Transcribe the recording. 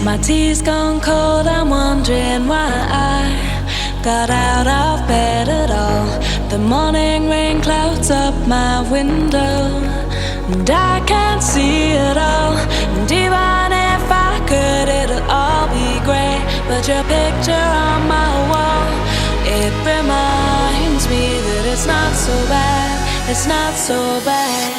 My tea's gone cold, I'm wondering why I got out of bed at all. The morning rain clouds up my window, and I can't see it all. And even if I could, it'll all be grey. But your picture on my wall, it reminds me that it's not so bad, it's not so bad.